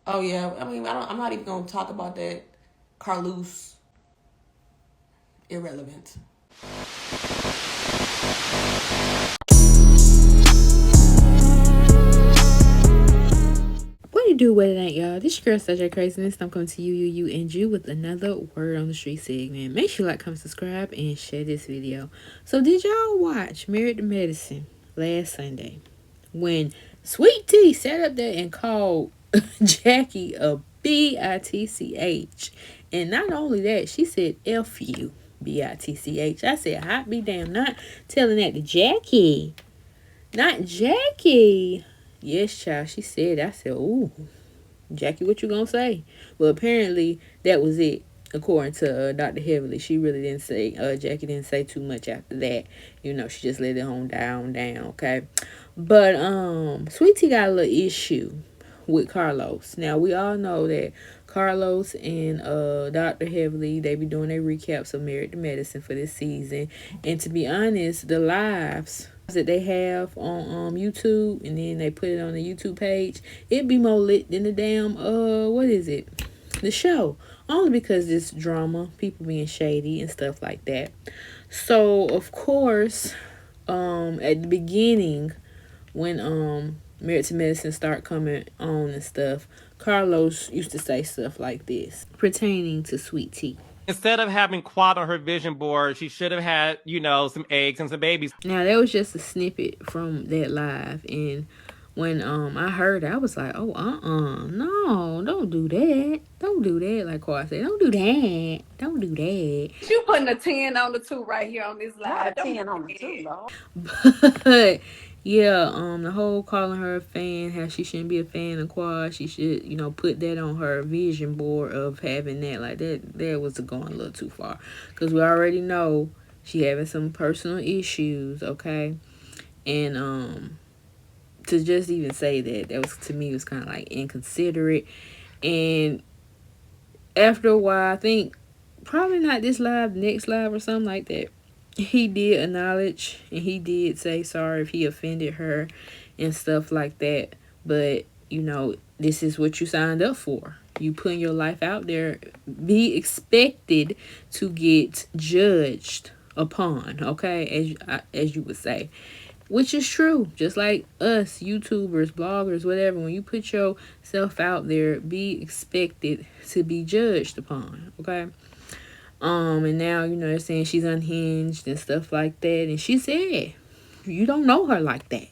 Oh yeah, I mean, I'm not even gonna talk about that. Carlos, irrelevant. What do you do with it, ain't y'all? This your girl, such a craziness. I'm coming to and you with another word on the street segment. Make sure you like, comment, subscribe, and share this video. So, did y'all watch Married to Medicine last Sunday when Sweet Tea sat up there and called Jackie a bitch? And not only that, she said F you, bitch. I said, hot be damn, not telling that to Jackie. Not Jackie. Yes, child. She said. I said, "Ooh, Jackie, what you gonna say?" Well, apparently that was it. According to Dr. Heavily, she really didn't say. Jackie didn't say too much after that. You know, she just let it on down. Okay. But Sweet Tea got a little issue with Carlos. Now we all know that Carlos and Dr. Heavily, they be doing their recaps of Married to Medicine for this season. And to be honest, the lives that they have on YouTube and then they put it on the YouTube page, it'd be more lit than the damn what is it? The show. Only because it's drama, people being shady and stuff like that. So of course, at the beginning when Married to Medicine start coming on and stuff, Carlos used to say stuff like this pertaining to Sweet Tea. Instead of having quad on her vision board, she should have had, some eggs and some babies. Now that was just a snippet from that live, and when I heard it, I was like, oh no, don't do that. Don't do that. Like Quad said, don't do that. Don't do that. You putting a 10 on the 2 right here on this live. Not a 10 on the 2, Lord. But yeah, the whole calling her a fan, how she shouldn't be a fan of Quad. She should, put that on her vision board of having that. Like that was going a little too far. Because we already know she having some personal issues, okay? And to just even say that was, to me, was kind of like inconsiderate. And after a while, I think probably not this live, next live or something like that, he did acknowledge and he did say sorry if he offended her and stuff like that. But this is what you signed up for. You putting your life out there, be expected to get judged upon, okay, as you would say, which is true. Just like us YouTubers, bloggers, whatever, when you put yourself out there, be expected to be judged upon, okay? And now, they're saying she's unhinged and stuff like that. And she said, you don't know her like that.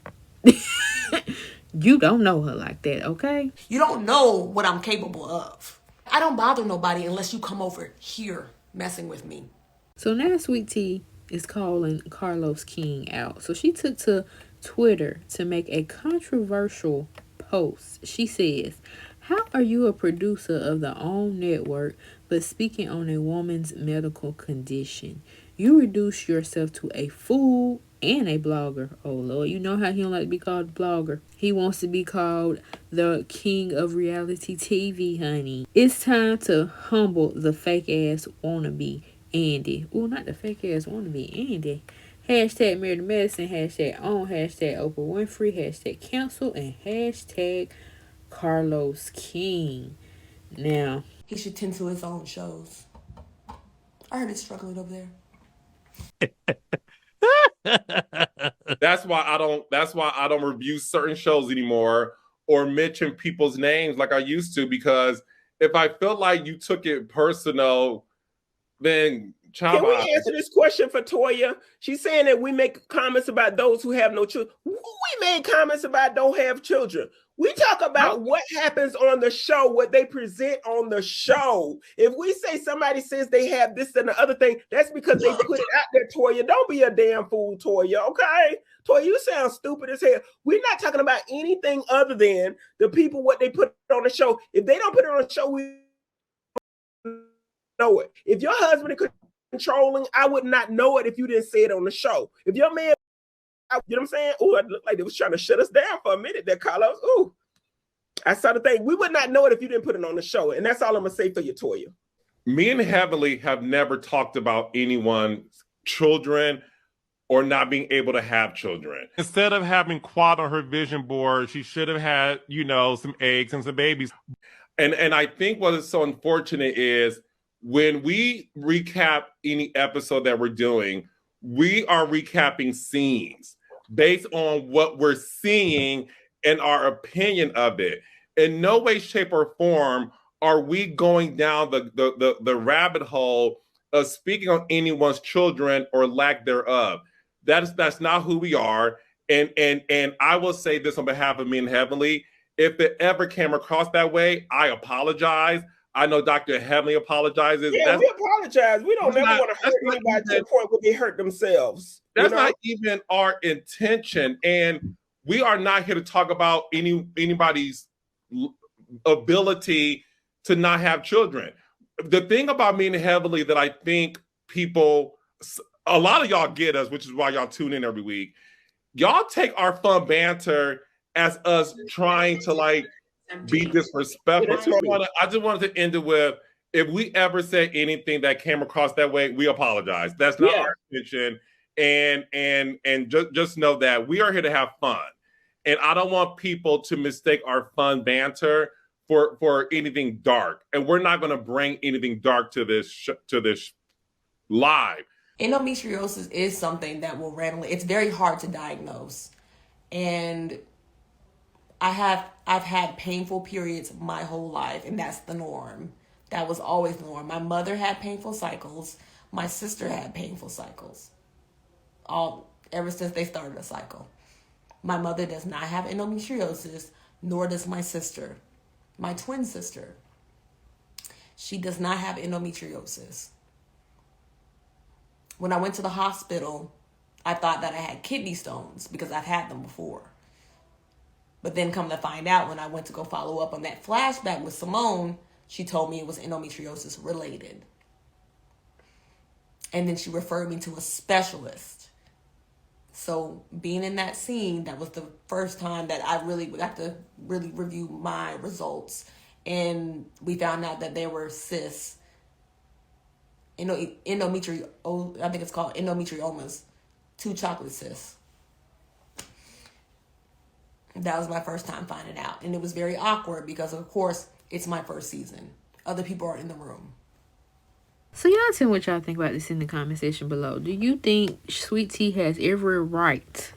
You don't know her like that, okay? You don't know what I'm capable of. I don't bother nobody unless you come over here messing with me. So now Sweet Tea is calling Carlos King out. So she took to Twitter to make a controversial post. She says, how are you a producer of the OWN network but speaking on a woman's medical condition? You reduce yourself to a fool and a blogger. Oh Lord, you know how he don't like to be called a blogger. He wants to be called the king of reality TV, honey. It's time to humble the fake ass wannabe Andy. Oh, not the fake ass wannabe Andy. Hashtag Married to Medicine, hashtag OWN, hashtag Oprah Winfrey, hashtag cancel, and hashtag Carlos King. Now, He should tend to his own shows. I heard he's struggling over there. That's why I don't review certain shows anymore or mention people's names like I used to, because if I feel like you took it personal, then Can we answer this question for Toya? She's saying that we make comments about those who have no children. We made comments about don't have children. We talk about what happens on the show, what they present on the show. If we say somebody says they have this and the other thing, that's because they put it out there, Toya. Don't be a damn fool, Toya, okay? Toya, you sound stupid as hell. We're not talking about anything other than the people, what they put on the show. If they don't put it on the show, we know it. If your husband is controlling, I would not know it if you didn't say it on the show. If your man, you know what I'm saying? Oh, it looked like they was trying to shut us down for a minute there, Carlos. Ooh, I saw the thing. We would not know it if you didn't put it on the show. And that's all I'm going to say for you, Toya. Me and Heavily have never talked about anyone's children or not being able to have children. Instead of having quad on her vision board, she should have had, some eggs and some babies. And I think what is so unfortunate is when we recap any episode that we're doing, we are recapping scenes based on what we're seeing and our opinion of it. In no way, shape, or form are we going down the rabbit hole of speaking on anyone's children or lack thereof. That's not who we are. And I will say this on behalf of me and Heavenly. If it ever came across that way, I apologize. I know Dr. Heavenly apologizes. Yeah, we apologize. We don't ever want to hurt anybody to the point where they hurt themselves. That's not even our intention. And we are not here to talk about anybody's ability to not have children. The thing about me and Heavenly that I think people, a lot of y'all get us, which is why y'all tune in every week. Y'all take our fun banter as us trying to be disrespectful. I just wanted to end it with, if we ever said anything that came across that way, we apologize. That's not our intention. And just know that we are here to have fun. And I don't want people to mistake our fun banter for anything dark. And we're not going to bring anything dark to this live. Endometriosis is something that will randomly, it's very hard to diagnose. And I've had painful periods my whole life, and that's the norm. That was always the norm. My mother had painful cycles. My sister had painful cycles. Ever since they started a cycle. My mother does not have endometriosis, nor does my sister. My twin sister. She does not have endometriosis. When I went to the hospital, I thought that I had kidney stones because I've had them before. But then come to find out, when I went to go follow up on that flashback with Simone, she told me it was endometriosis related. And then she referred me to a specialist. So being in that scene, that was the first time that I really got to really review my results. And we found out that there were cysts. I think it's called endometriomas. 2 chocolate cysts. That was my first time finding out. And it was very awkward because, of course, it's my first season. Other people are in the room. So y'all tell me what y'all think about this in the comment section below. Do you think Sweet Tea has every right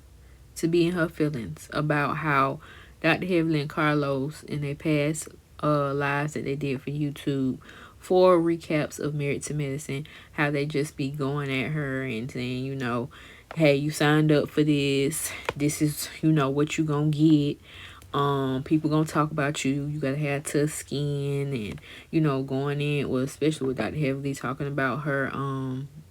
to be in her feelings about how Dr. Heavenly and Carlos in their past lives that they did for YouTube, 4 recaps of Married to Medicine, how they just be going at her and saying, hey, you signed up for this. This is, what you gonna get. People gonna talk about you. You gotta have tough skin, and going in, well, especially with Dr. Heavenly talking about her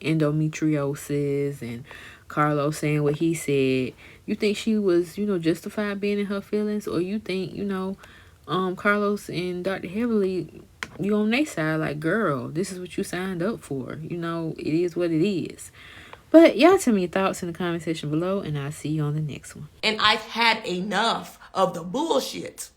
endometriosis and Carlos saying what he said. You think she was, justified being in her feelings, or you think, Carlos and Dr. Heavenly, you on their side, like, girl, this is what you signed up for. It is what it is. But y'all tell me your thoughts in the comment section below, and I'll see you on the next one. And I've had enough of the bullshit.